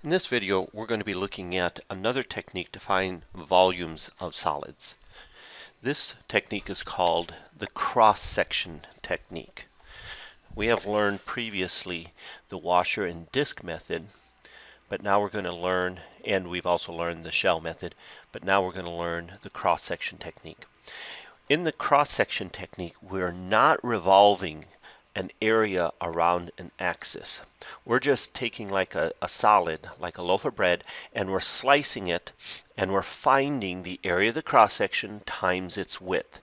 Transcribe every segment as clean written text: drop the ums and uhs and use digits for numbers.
In this video, we're going to be looking at another technique to find volumes of solids. This technique is called the cross-section technique. We have learned previously the washer and disk method, but now we're going to learn, and we've also learned the shell method, but now we're going to learn the cross-section technique. In the cross-section technique, we're not revolving an area around an axis. We're just taking like a solid, like a loaf of bread, and we're slicing it, and we're finding the area of the cross-section times its width.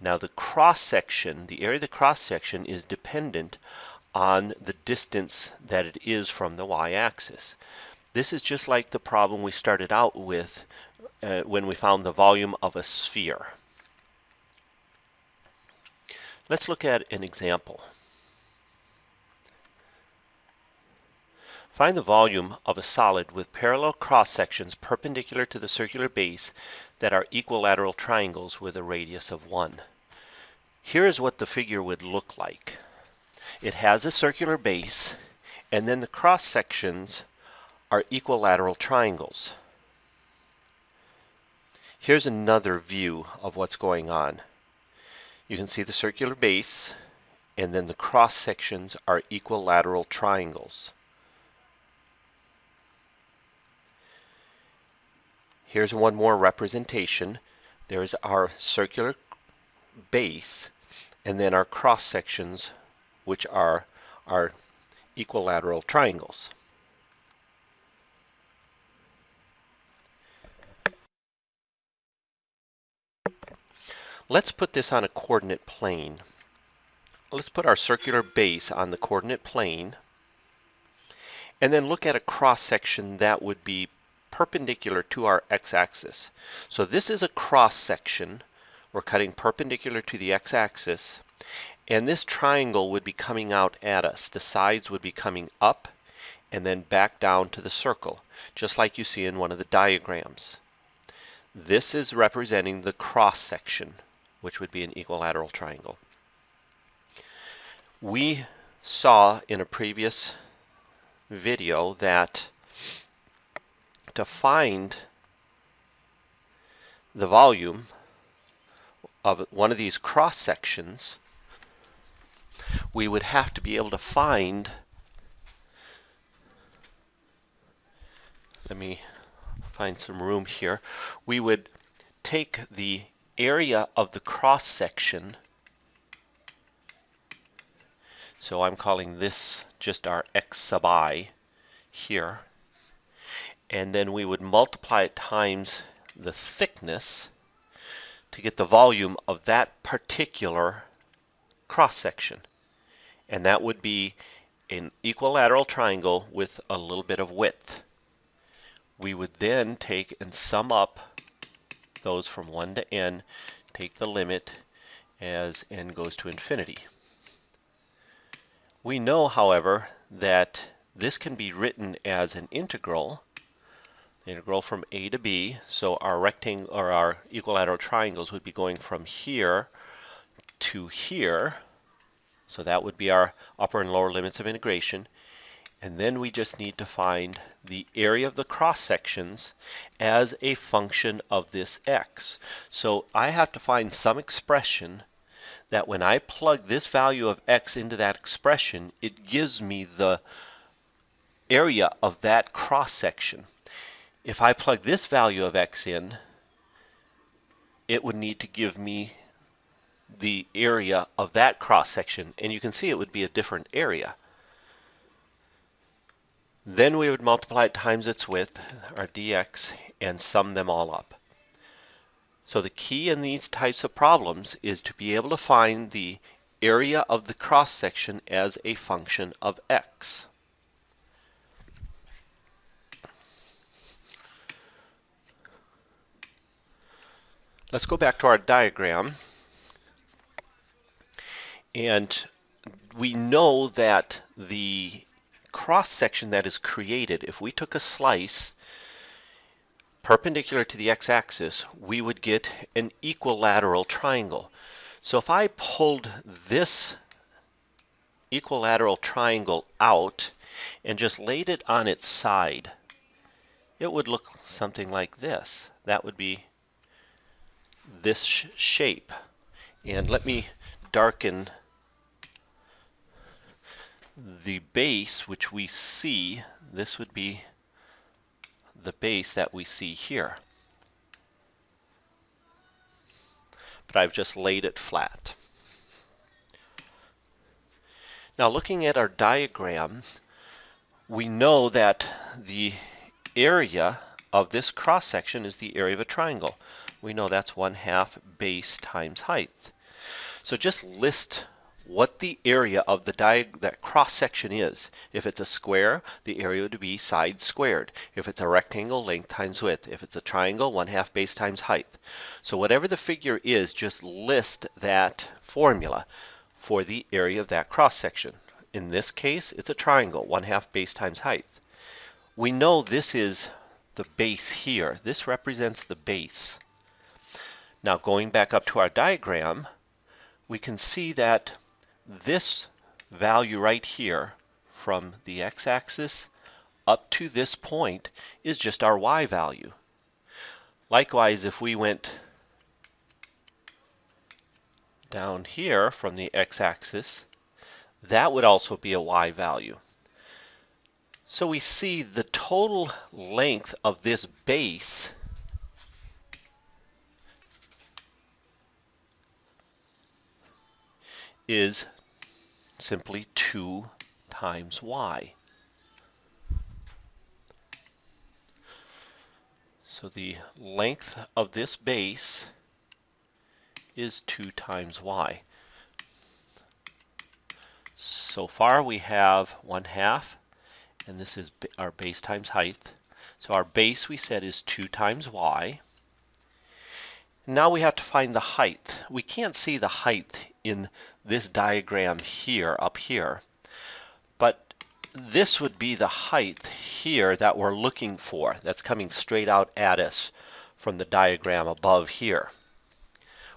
Now the cross-section, the area of the cross-section is dependent on the distance that it is from the y-axis. This is just like the problem we started out with when we found the volume of a sphere. Let's look at an example. Find the volume of a solid with parallel cross-sections perpendicular to the circular base that are equilateral triangles with a radius of 1. Here is what the figure would look like. It has a circular base, and then the cross-sections are equilateral triangles. Here's another view of what's going on. You can see the circular base, and then the cross-sections are equilateral triangles. Here's one more representation. There's our circular base, and then our cross-sections, which are our equilateral triangles. Let's put this on a coordinate plane. Let's put our circular base on the coordinate plane, and then look at a cross-section that would be perpendicular to our x-axis. So this is a cross-section. We're cutting perpendicular to the x-axis, and this triangle would be coming out at us. The sides would be coming up and then back down to the circle, just like you see in one of the diagrams. This is representing the cross-section, which would be an equilateral triangle. We saw in a previous video that to find the volume of one of these cross sections, we would have to be able to find, let me find some room here, we would take the area of the cross section, so I'm calling this just our x sub I here, and then we would multiply it times the thickness to get the volume of that particular cross-section. And that would be an equilateral triangle with a little bit of width. We would then take and sum up those from 1 to n, take the limit as n goes to infinity. We know, however, that this can be written as an integral. The integral from a to b, so our rectangle or our equilateral triangles would be going from here to here. So that would be our upper and lower limits of integration. And then we just need to find the area of the cross sections as a function of this x. So I have to find some expression that when I plug this value of x into that expression, it gives me the area of that cross section. If I plug this value of x in, it would need to give me the area of that cross section, and you can see it would be a different area. Then we would multiply it times its width, our dx, and sum them all up. So the key in these types of problems is to be able to find the area of the cross section as a function of x. Let's go back to our diagram, and we know that the cross section that is created, if we took a slice perpendicular to the x-axis, we would get an equilateral triangle. So if I pulled this equilateral triangle out and just laid it on its side, it would look something like this. That would be this shape. And let me darken the base, which we see. This would be the base that we see here. But I've just laid it flat. Now looking at our diagram, we know that the area of this cross section is the area of a triangle. We know that's 1/2 base times height. So just list what the area of that cross section is. If it's a square, the area would be side squared. If it's a rectangle, length times width. If it's a triangle, 1/2 base times height. So whatever the figure is, just list that formula for the area of that cross section. In this case, it's a triangle, 1/2 base times height. We know this is the base here. This represents the base. Now going back up to our diagram, we can see that this value right here from the x-axis up to this point is just our y value. Likewise, if we went down here from the x-axis, that would also be a y value. So we see the total length of this base is simply 2 times y. So the length of this base is 2 times y. So far we have 1/2, and this is our base times height. So our base, we said, is 2 times y. Now we have to find the height. We can't see the height in this diagram here, up here, but this would be the height here that we're looking for. That's coming straight out at us from the diagram above here.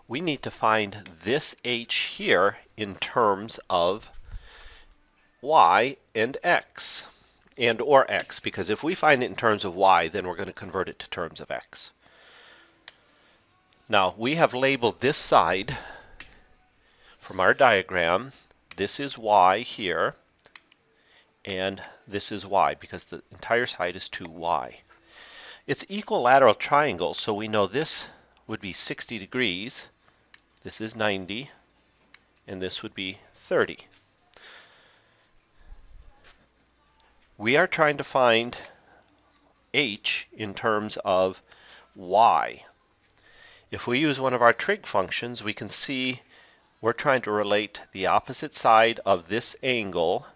We need to find this h here in terms of y and x, and or x, because if we find it in terms of y, then we're going to convert it to terms of x. Now we have labeled this side from our diagram. This is y here, and this is y, because the entire side is 2y. It's equilateral triangles, so we know this would be 60 degrees, this is 90, and this would be 30. We are trying to find h in terms of y. If we use one of our trig functions, we can see we're trying to relate the opposite side of this angle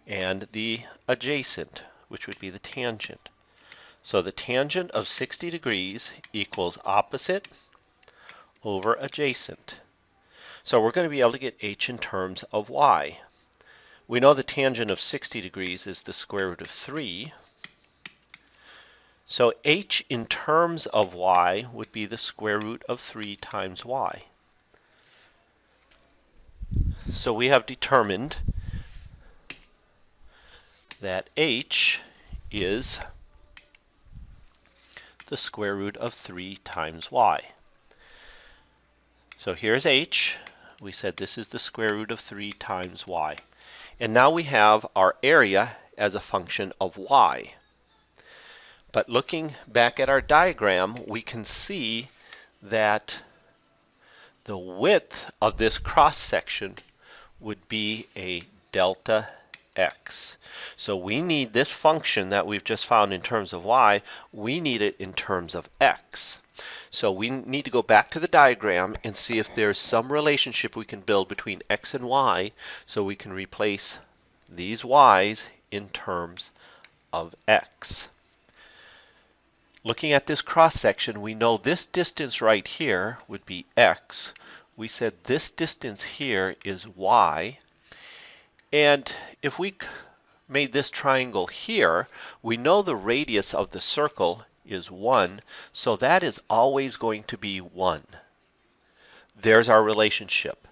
and the adjacent, which would be the tangent. So the tangent of 60 degrees equals opposite over adjacent. So we're going to be able to get h in terms of y. We know the tangent of 60 degrees is the square root of 3. So h in terms of y would be the square root of 3 times y. So we have determined that h is the square root of 3 times y. So here's h. We said this is the square root of 3 times y. And now we have our area as a function of y. But looking back at our diagram, we can see that the width of this cross section would be a delta x. So we need this function that we've just found in terms of y, we need it in terms of x. So we need to go back to the diagram and see if there's some relationship we can build between x and y, so we can replace these y's in terms of x. Looking at this cross section, we know this distance right here would be x. We said this distance here is y. And if we made this triangle here, we know the radius of the circle is 1, so that is always going to be 1. There's our relationship.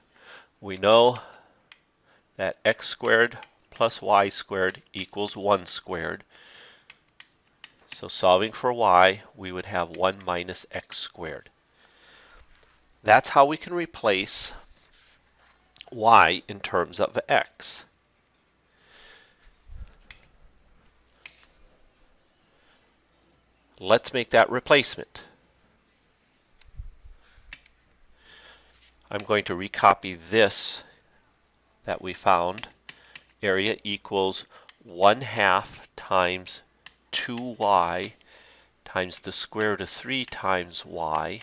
We know that x squared plus y squared equals 1 squared. So solving for y, we would have 1 minus x squared. That's how we can replace y in terms of x. Let's make that replacement. I'm going to recopy this that we found. Area equals 1/2 times 2y times the square root of 3 times y.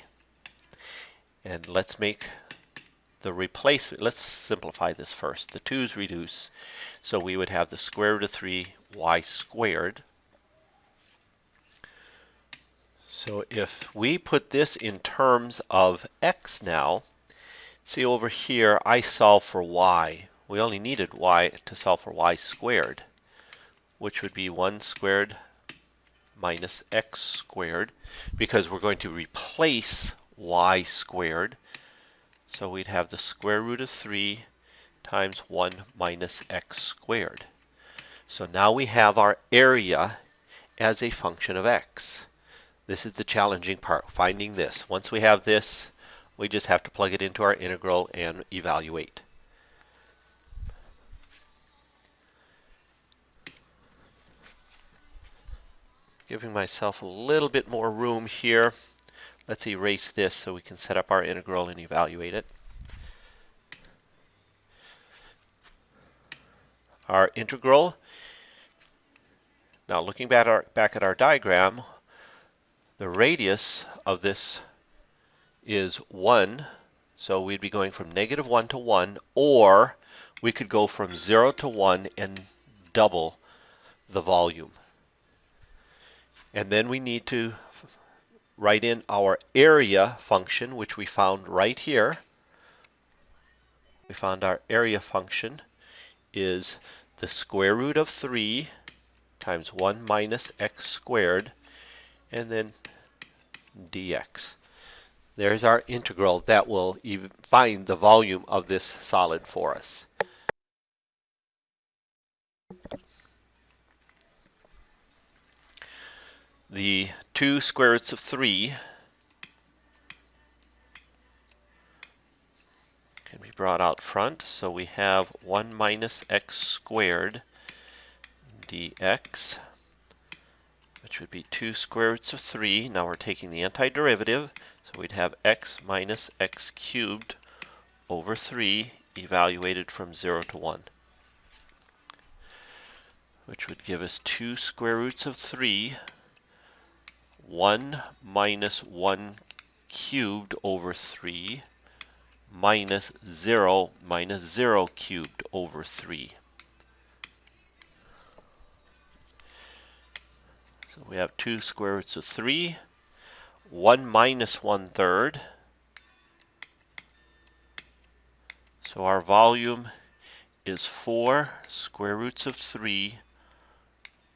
And let's make the replacement. Let's simplify this first. The 2's reduce, so we would have the square root of 3y squared. So if we put this in terms of x now, see over here, I solve for y. We only needed y to solve for y squared, which would be 1 squared minus x squared, because we're going to replace y squared. So we'd have the square root of 3 times 1 minus x squared. So now we have our area as a function of x. This is the challenging part, finding this. Once we have this, we just have to plug it into our integral and evaluate. Giving myself a little bit more room here. Let's erase this so we can set up our integral and evaluate it. Our integral, now looking back at our diagram, the radius of this is 1, so we'd be going from -1 to 1, or we could go from 0 to 1 and double the volume. And then we need to write in our area function, which we found right here. We found our area function is the square root of 3 times 1 minus x squared, and then dx. There's our integral that will find the volume of this solid for us. The 2 square roots of 3 can be brought out front, so we have 1 minus x squared dx, which would be 2 square roots of 3. Now we're taking the antiderivative, so we'd have x minus x cubed over 3 evaluated from 0 to 1, which would give us 2 square roots of 3, 1 minus 1 cubed over 3, minus 0 cubed over 3. So we have 2 square roots of 3, 1 minus 1/3. So our volume is 4 square roots of 3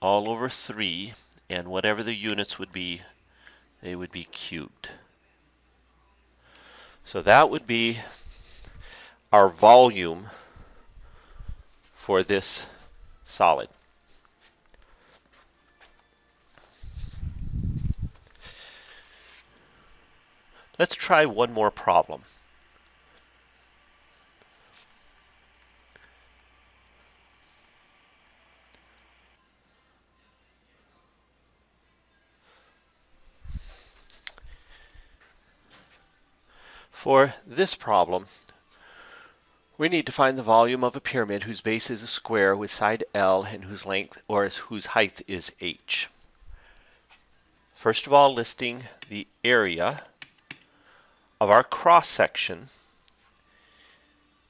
all over 3, and whatever the units would be, they would be cubed. So that would be our volume for this solid. Let's try one more problem. For this problem, we need to find the volume of a pyramid whose base is a square with side L and whose length or whose height is h. First of all, listing the area of our cross section.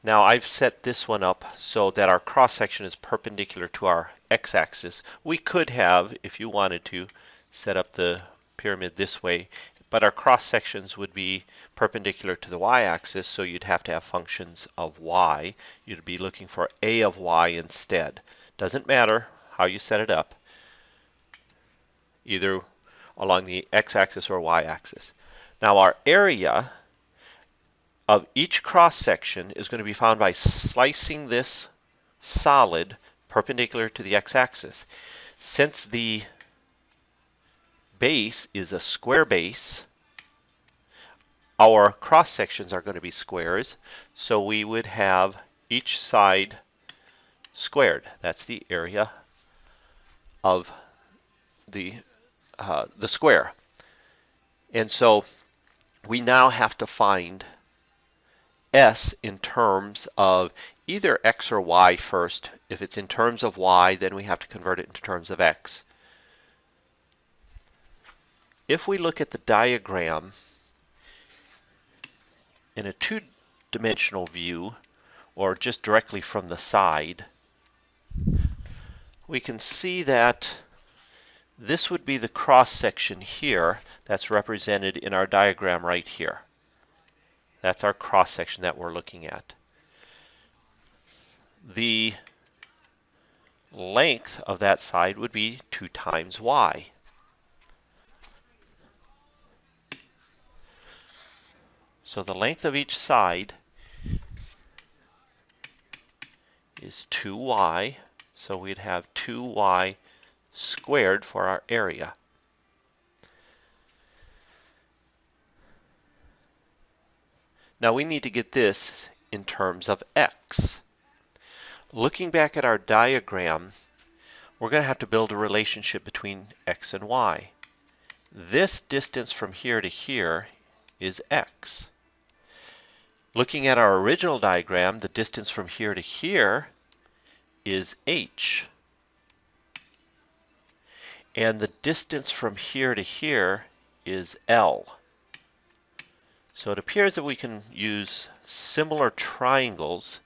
Now I've set this one up so that our cross section is perpendicular to our x-axis. We could have, if you wanted to, set up the pyramid this way, but our cross sections would be perpendicular to the y-axis, so you'd have to have functions of y. You'd be looking for a of y instead. Doesn't matter how you set it up, either along the x-axis or y-axis. Now our area of each cross section is going to be found by slicing this solid perpendicular to the x-axis. Since the base is a square base, our cross sections are going to be squares, so we would have each side squared. That's the area of the square. And so we now have to find S in terms of either X or Y first. If it's in terms of Y, then we have to convert it into terms of X. If we look at the diagram in a two-dimensional view, or just directly from the side, we can see that this would be the cross section here that's represented in our diagram right here. That's our cross section that we're looking at. The length of that side would be 2 times y. So the length of each side is 2y, so we'd have 2y squared for our area. Now we need to get this in terms of x. Looking back at our diagram, we're going to have to build a relationship between x and y. This distance from here to here is x. Looking at our original diagram, the distance from here to here is h. And the distance from here to here is L. So it appears that we can use similar triangles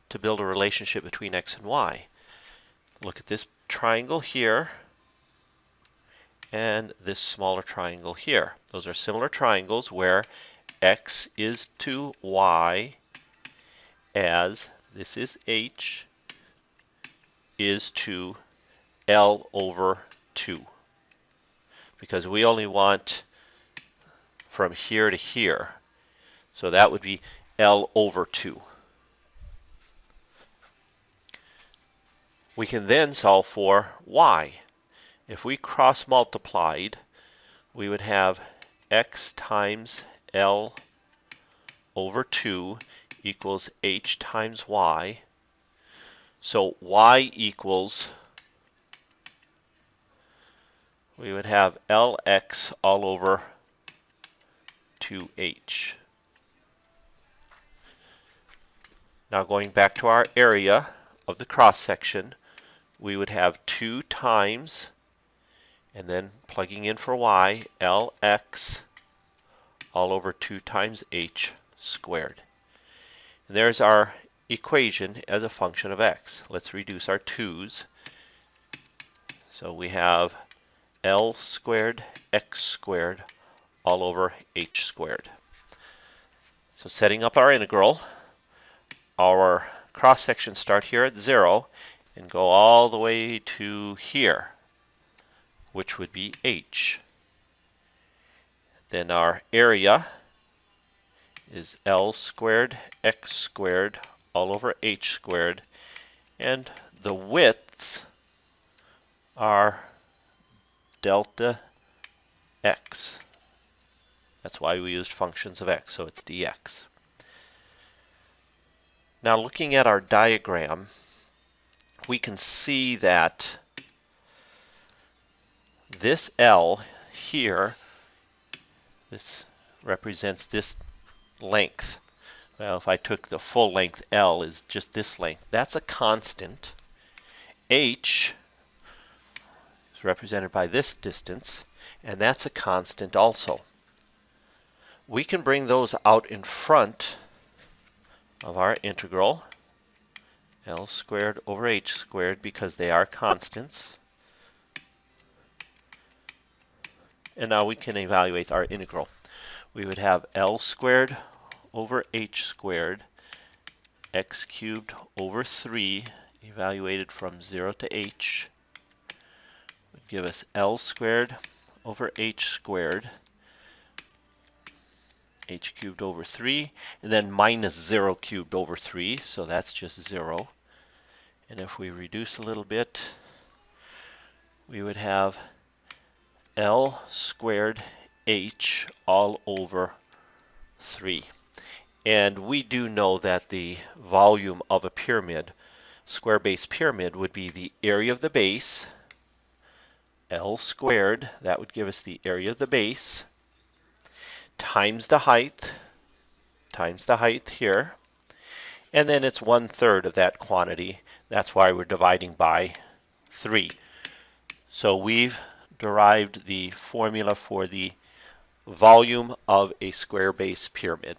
to build a relationship between x and y. Look at this triangle here and this smaller triangle here. Those are similar triangles where x is to y as this is h is to L over 2. Because we only want from here to here. So that would be L over 2. We can then solve for y. If we cross multiplied, we would have x times L over 2 equals h times y. So y equals, we would have Lx all over 2h. Now going back to our area of the cross section, we would have 2 times, and then plugging in for y, Lx all over 2 times h squared. And there's our equation as a function of x. Let's reduce our 2's. So we have L squared x squared all over h squared. So setting up our integral, our cross sections start here at 0 and go all the way to here, which would be h. Then our area is L squared x squared all over h squared, and the widths are delta x. That's why we used functions of x, so it's dx. Now looking at our diagram, we can see that this L here, this represents this length. Well, if I took the full length, L is just this length. That's a constant. H is represented by this distance, and that's a constant also. We can bring those out in front of our integral, L squared over h squared, because they are constants. And now we can evaluate our integral. We would have L squared over h squared, x cubed over 3, evaluated from 0 to h, would give us L squared over h squared, h cubed over 3, and then minus 0 cubed over 3, so that's just 0. And if we reduce a little bit, we would have L squared H all over 3. And we do know that the volume of a pyramid, square base pyramid, would be the area of the base, L squared, that would give us the area of the base, times the height here, and then it's 1/3 of that quantity. That's why we're dividing by 3. So we've derived the formula for the volume of a square base pyramid.